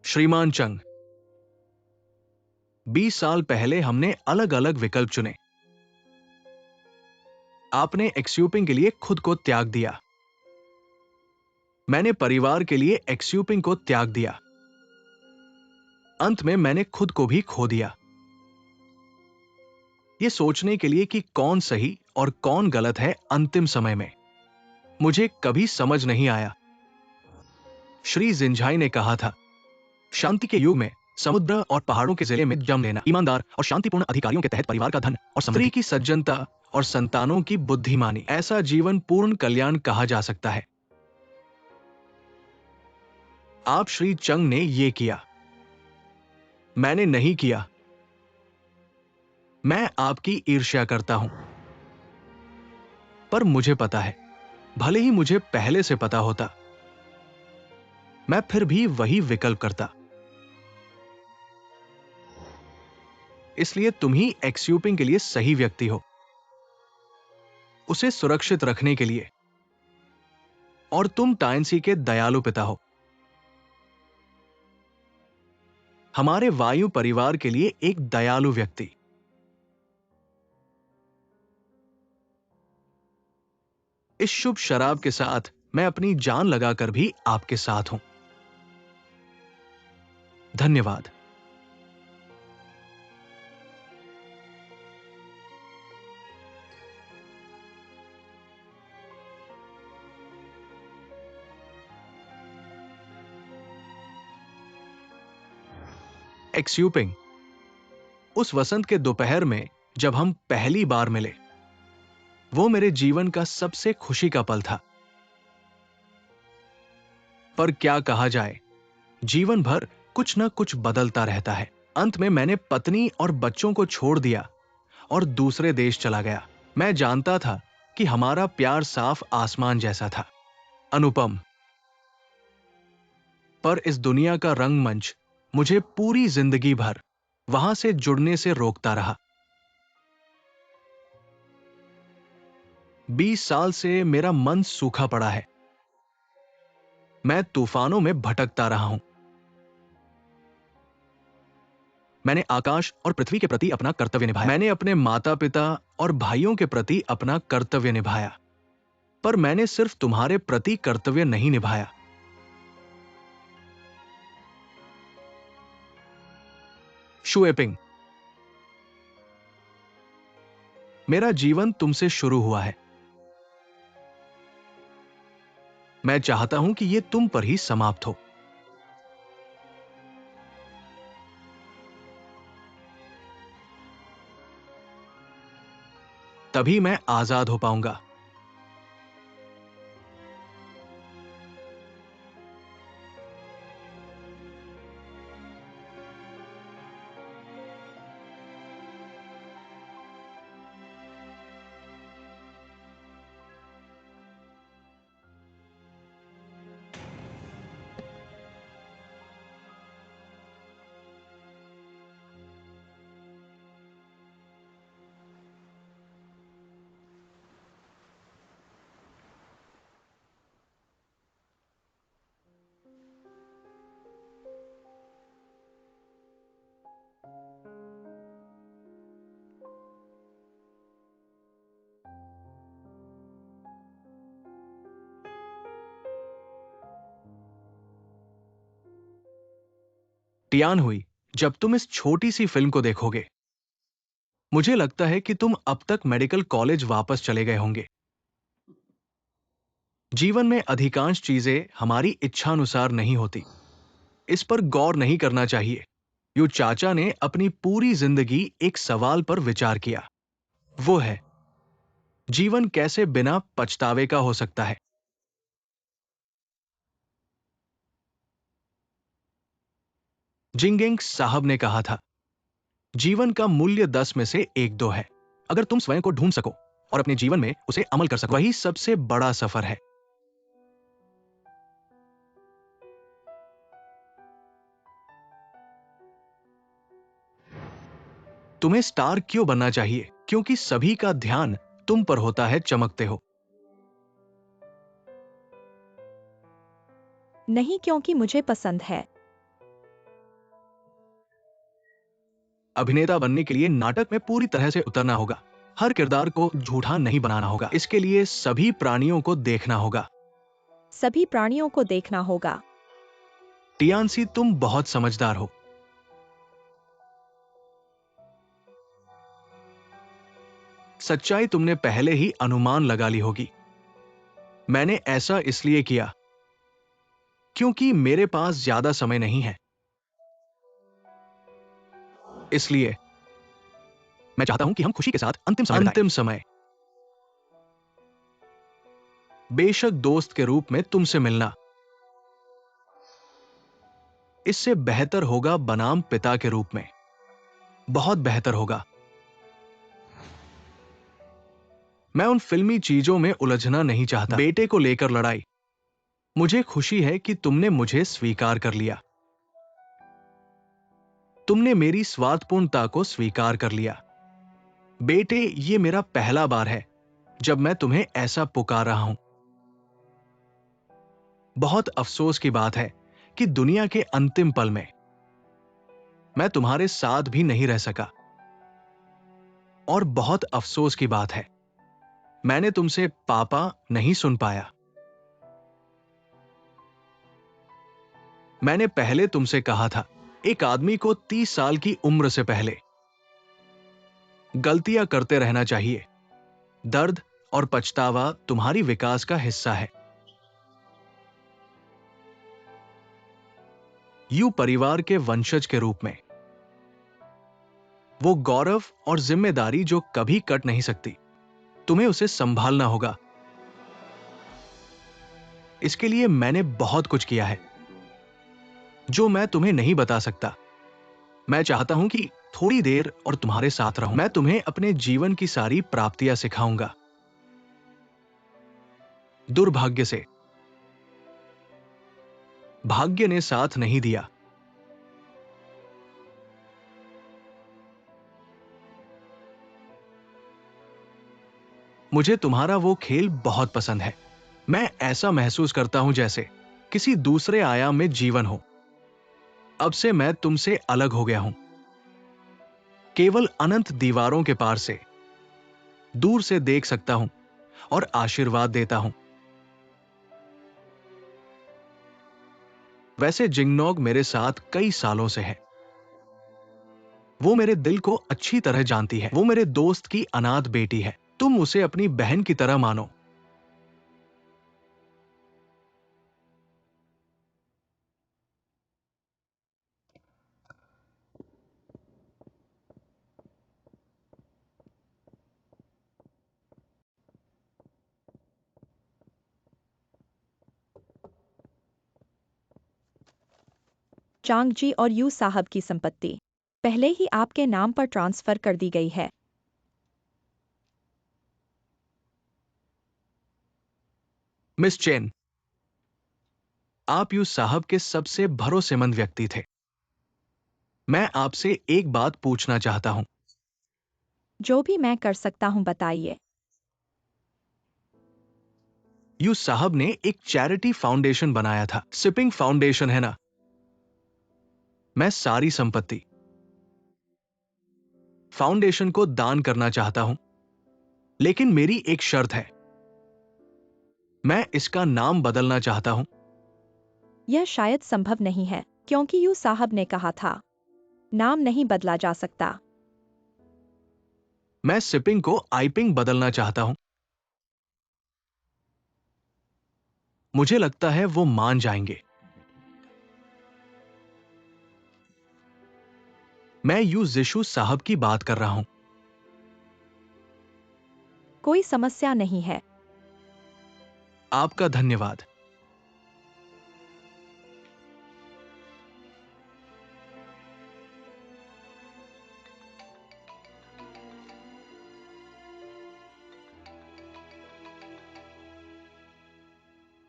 श्रीमान चंग, 20 साल पहले हमने अलग अलग विकल्प चुने। आपने एक्स्यूपिंग के लिए खुद को त्याग दिया। मैंने परिवार के लिए एक्स्यूपिंग को त्याग दिया। अंत में मैंने खुद को भी खो दिया। यह सोचने के लिए कि कौन सही और कौन गलत है अंतिम समय में मुझे कभी समझ नहीं आया। श्री जिंझाई ने कहा था, शांति के युग में समुद्र और पहाड़ों के जिले में जन्म लेना, ईमानदार और शांतिपूर्ण अधिकारियों के तहत परिवार का धन और स्त्री की सज्जनता और संतानों की बुद्धिमानी, ऐसा जीवन पूर्ण कल्याण कहा जा सकता है। आप श्री चंग ने यह किया, मैंने नहीं किया। मैं आपकी ईर्ष्या करता हूं, पर मुझे पता है, भले ही मुझे पहले से पता होता, मैं फिर भी वही विकल्प करता। इसलिए तुम ही एक्स्यूपिंग के लिए सही व्यक्ति हो, उसे सुरक्षित रखने के लिए। और तुम टाइनसी के दयालु पिता हो, हमारे वायु परिवार के लिए एक दयालु व्यक्ति। इस शुभ शराब के साथ मैं अपनी जान लगाकर भी आपके साथ हूं। धन्यवाद। एक्स्यूपिंग, उस वसंत के दोपहर में जब हम पहली बार मिले, वो मेरे जीवन का सबसे खुशी का पल था। पर क्या कहा जाए, जीवन भर कुछ न कुछ बदलता रहता है। अंत में मैंने पत्नी और बच्चों को छोड़ दिया और दूसरे देश चला गया। मैं जानता था कि हमारा प्यार साफ आसमान जैसा था, अनुपम। पर इस दुनिया का रंगमंच मुझे पूरी जिंदगी भर वहां से जुड़ने से रोकता रहा। 20 साल से मेरा मन सूखा पड़ा है। मैं तूफानों में भटकता रहा हूं। मैंने आकाश और पृथ्वी के प्रति अपना कर्तव्य निभाया। मैंने अपने माता पिता और भाइयों के प्रति अपना कर्तव्य निभाया। पर मैंने सिर्फ तुम्हारे प्रति कर्तव्य नहीं निभाया। शुएपिंग, मेरा जीवन तुमसे शुरू हुआ है। मैं चाहता हूं कि यह तुम पर ही समाप्त हो। तभी मैं आजाद हो पाऊंगा। टियान हुई, जब तुम इस छोटी सी फिल्म को देखोगे, मुझे लगता है कि तुम अब तक मेडिकल कॉलेज वापस चले गए होंगे। जीवन में अधिकांश चीजें हमारी इच्छानुसार नहीं होती। इस पर गौर नहीं करना चाहिए। यू चाचा ने अपनी पूरी जिंदगी एक सवाल पर विचार किया। वो है, जीवन कैसे बिना पछतावे का हो सकता है। जिंगिंग साहब ने कहा था, जीवन का मूल्य 10 में से 1-2 है। अगर तुम स्वयं को ढूंढ सको और अपने जीवन में उसे अमल कर सको, वही सबसे बड़ा सफर है। तुम्हें स्टार क्यों बनना चाहिए? क्योंकि सभी का ध्यान तुम पर होता है, चमकते हो। नहीं, क्योंकि मुझे पसंद है। अभिनेता बनने के लिए नाटक में पूरी तरह से उतरना होगा। हर किरदार को झूठा नहीं बनाना होगा। इसके लिए सभी प्राणियों को देखना होगा। सभी प्राणियों को देखना होगा। टियानसी, तुम बहुत समझदार हो। सच्चाई तुमने पहले ही अनुमान लगा ली होगी। मैंने ऐसा इसलिए किया क्योंकि मेरे पास ज्यादा समय नहीं है। इसलिए मैं चाहता हूं कि हम खुशी के साथ अंतिम समय बेशक दोस्त के रूप में तुमसे मिलना इससे बेहतर होगा बनाम पिता के रूप में। बहुत बेहतर होगा। मैं उन फिल्मी चीजों में उलझना नहीं चाहता। बेटे को लेकर लड़ाई। मुझे खुशी है कि तुमने मुझे स्वीकार कर लिया। तुमने मेरी स्वार्थपूर्णता को स्वीकार कर लिया। बेटे, ये मेरा पहला बार है जब मैं तुम्हें ऐसा पुकार रहा हूं। बहुत अफसोस की बात है कि दुनिया के अंतिम पल में मैं तुम्हारे साथ भी नहीं रह सका। और बहुत अफसोस की बात है, मैंने तुमसे पापा नहीं सुन पाया। मैंने पहले तुमसे कहा था, एक आदमी को 30 साल की उम्र से पहले गलतियां करते रहना चाहिए। दर्द और पछतावा तुम्हारी विकास का हिस्सा है। यू परिवार के वंशज के रूप में वो गौरव और जिम्मेदारी जो कभी कट नहीं सकती, तुम्हें उसे संभालना होगा। इसके लिए मैंने बहुत कुछ किया है जो मैं तुम्हें नहीं बता सकता। मैं चाहता हूं कि थोड़ी देर और तुम्हारे साथ रहूं। मैं तुम्हें अपने जीवन की सारी प्राप्तियां सिखाऊंगा। दुर्भाग्य से भाग्य ने साथ नहीं दिया। मुझे तुम्हारा वो खेल बहुत पसंद है। मैं ऐसा महसूस करता हूं जैसे किसी दूसरे आयाम में जीवन हो। अब से मैं तुमसे अलग हो गया हूं। केवल अनंत दीवारों के पार से दूर से देख सकता हूं और आशीर्वाद देता हूं। वैसे जिंगनोग मेरे साथ कई सालों से है। वो मेरे दिल को अच्छी तरह जानती है। वो मेरे दोस्त की अनाथ बेटी है। तुम उसे अपनी बहन की तरह मानो। चांग जी और यू साहब की संपत्ति पहले ही आपके नाम पर ट्रांसफर कर दी गई है। मिस चेन, आप यू साहब के सबसे भरोसेमंद व्यक्ति थे। मैं आपसे एक बात पूछना चाहता हूं। जो भी मैं कर सकता हूं बताइए। यू साहब ने एक चैरिटी फाउंडेशन बनाया था, सिपिंग फाउंडेशन, है ना? मैं सारी संपत्ति फाउंडेशन को दान करना चाहता हूं, लेकिन मेरी एक शर्त है। मैं इसका नाम बदलना चाहता हूं। यह शायद संभव नहीं है क्योंकि यू साहब ने कहा था नाम नहीं बदला जा सकता। मैं सिपिंग को आईपिंग बदलना चाहता हूं। मुझे लगता है वो मान जाएंगे। मैं यू जिशु साहब की बात कर रहा हूं। कोई समस्या नहीं है। आपका धन्यवाद।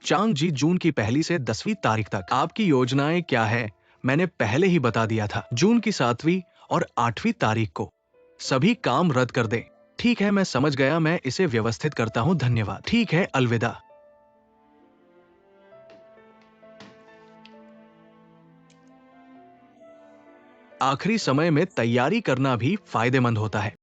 चांग जी, जून की 1 से 10वीं तारीख तक आपकी योजनाएं क्या है? मैंने पहले ही बता दिया था। जून की 7वीं और 8वीं तारीख को सभी काम रद्द कर दें। ठीक है, मैं समझ गया। मैं इसे व्यवस्थित करता हूं। धन्यवाद। ठीक है, अलविदा। आखिरी समय में तैयारी करना भी फायदेमंद होता है।